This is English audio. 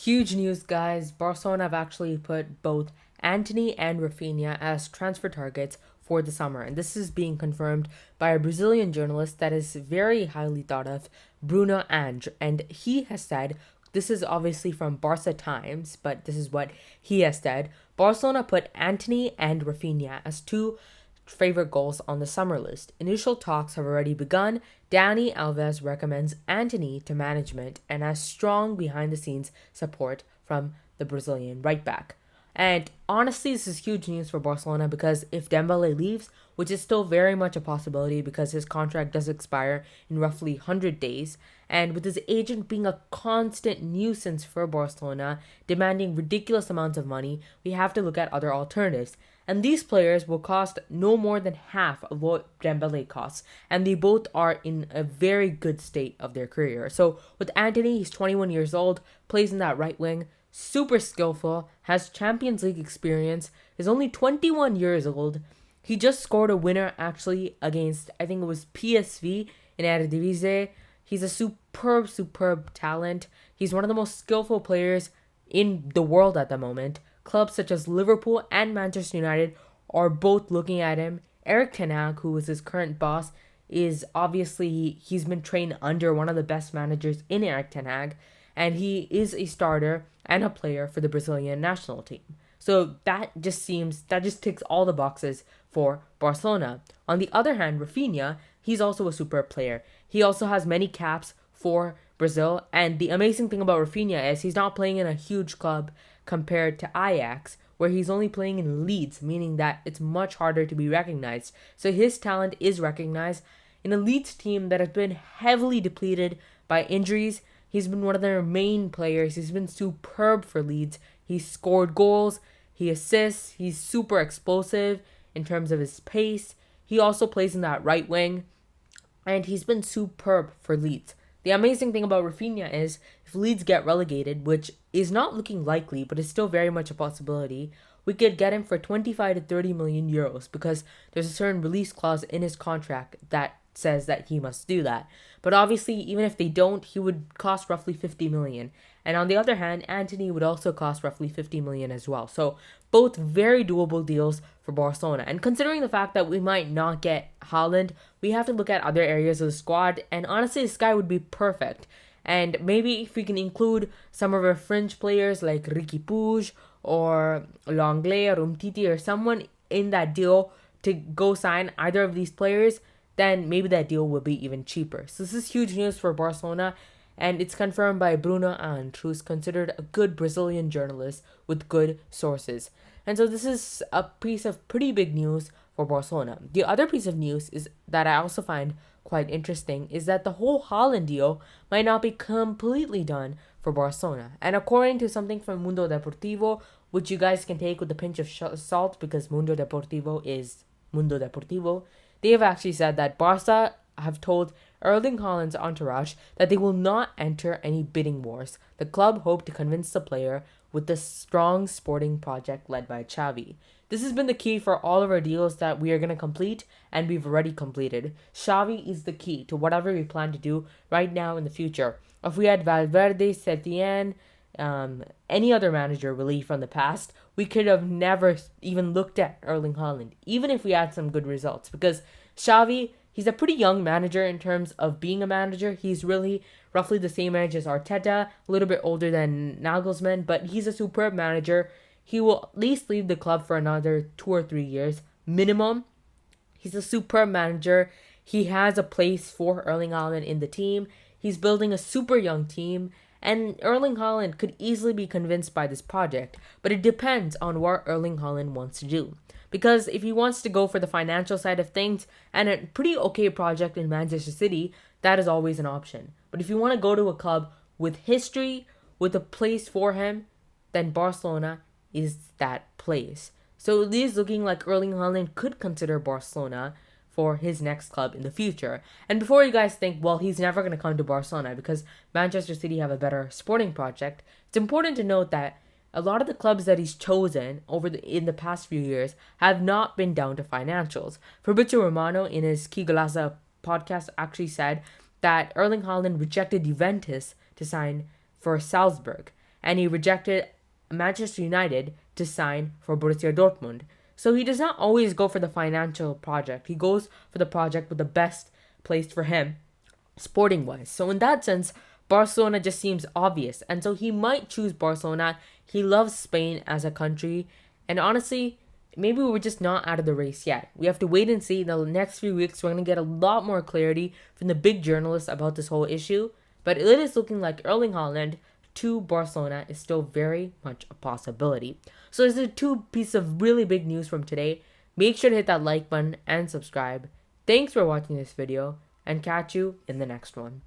Huge news, guys. Barcelona have actually put both Antony and Rafinha as transfer targets for the summer. And this is being confirmed by a Brazilian journalist that is very highly thought of, Bruno Ange. And he has said, this is obviously from Barca Times, but this is what he has said. Barcelona put Antony and Rafinha as two favorite goals on the summer list. Initial talks have already begun. Dani Alves recommends Antony to management and has strong behind the scenes support from the Brazilian right back. And honestly, this is huge news for Barcelona because if Dembele leaves, which is still very much a possibility because his contract does expire in roughly 100 days, and with his agent being a constant nuisance for Barcelona, demanding ridiculous amounts of money, we have to look at other alternatives. And these players will cost no more than half of what Dembele costs, and they both are in a very good state of their career. So with Antony, he's 21 years old, plays in that right wing, super skillful, has Champions League experience, is only 21 years old. He just scored a winner actually against, I think it was PSV in Eredivisie. He's a superb talent. He's one of the most skillful players in the world at the moment. Clubs such as Liverpool and Manchester United are both looking at him. Erik ten Hag, who is his current boss, is obviously, he's been trained under one of the best managers in Erik ten Hag, and he is a starter and a player for the Brazilian national team. So that just ticks all the boxes for Barcelona. On the other hand, Rafinha, he's also a superb player. He also has many caps for Brazil, and the amazing thing about Rafinha is he's not playing in a huge club compared to Ajax, where he's only playing in Leeds, meaning that it's much harder to be recognized. So his talent is recognized. In a Leeds team that has been heavily depleted by injuries, he's been one of their main players. He's been superb for Leeds. He's scored goals, he assists, he's super explosive in terms of his pace. He also plays in that right wing, and he's been superb for Leeds. The amazing thing about Rafinha is if Leeds get relegated, which is not looking likely, but is still very much a possibility, we could get him for 25 to 30 million euros because there's a certain release clause in his contract that says that he must do that. But obviously, even if they don't, he would cost roughly 50 million. And on the other hand, Antony would also cost roughly 50 million as well. So both very doable deals for Barcelona. And considering the fact that we might not get HAALAND, we have to look at other areas of the squad. And honestly, this guy would be perfect. And maybe if we can include some of our fringe players like Ricky Puig or Longley or Umtiti or someone in that deal to go sign either of these players, then maybe that deal will be even cheaper. So this is huge news for Barcelona, and it's confirmed by Bruno Ange, who's considered a good Brazilian journalist with good sources. And so this is a piece of pretty big news for Barcelona. The other piece of news is that I also find quite interesting is that the whole HAALAND deal might not be completely done for Barcelona. And according to something from Mundo Deportivo, which you guys can take with a pinch of salt because Mundo Deportivo is Mundo Deportivo, they have actually said that Barca have told Erling Haaland's entourage that they will not enter any bidding wars. The club hoped to convince the player with the strong sporting project led by Xavi. This has been the key for all of our deals that we are going to complete, and we've already completed. Xavi is the key to whatever we plan to do right now in the future. If we had Valverde, Setien, any other manager really from the past, we could have never even looked at Erling Haaland, even if we had some good results. Because Xavi, he's a pretty young manager in terms of being a manager. He's really roughly the same age as Arteta, a little bit older than Nagelsmann, but he's a superb manager. He will at least leave the club for another 2 or 3 years minimum. He's a superb manager. He has a place for Erling Haaland in the team. He's building a super young team. And Erling Haaland could easily be convinced by this project, but it depends on what Erling Haaland wants to do. Because if he wants to go for the financial side of things and a pretty okay project in Manchester City, that is always an option. But if you want to go to a club with history, with a place for him, then Barcelona is that place. So it is looking like Erling Haaland could consider Barcelona for his next club in the future. And before you guys think, well, he's never going to come to Barcelona because Manchester City have a better sporting project, it's important to note that a lot of the clubs that he's chosen in the past few years have not been down to financials. Fabrizio Romano in his Kigalaza podcast actually said that Erling Haaland rejected Juventus to sign for Salzburg. and he rejected Manchester United to sign for Borussia Dortmund. So he does not always go for the financial project. He goes for the project with the best placed for him, sporting wise. So in that sense, Barcelona just seems obvious. And so he might choose Barcelona. He loves Spain as a country. And honestly, maybe we're just not out of the race yet. We have to wait and see. In the next few weeks, we're going to get a lot more clarity from the big journalists about this whole issue. But it is looking like Erling Haaland to Barcelona is still very much a possibility. So there's the two pieces of really big news from today. Make sure to hit that like button and subscribe. Thanks for watching this video, and catch you in the next one.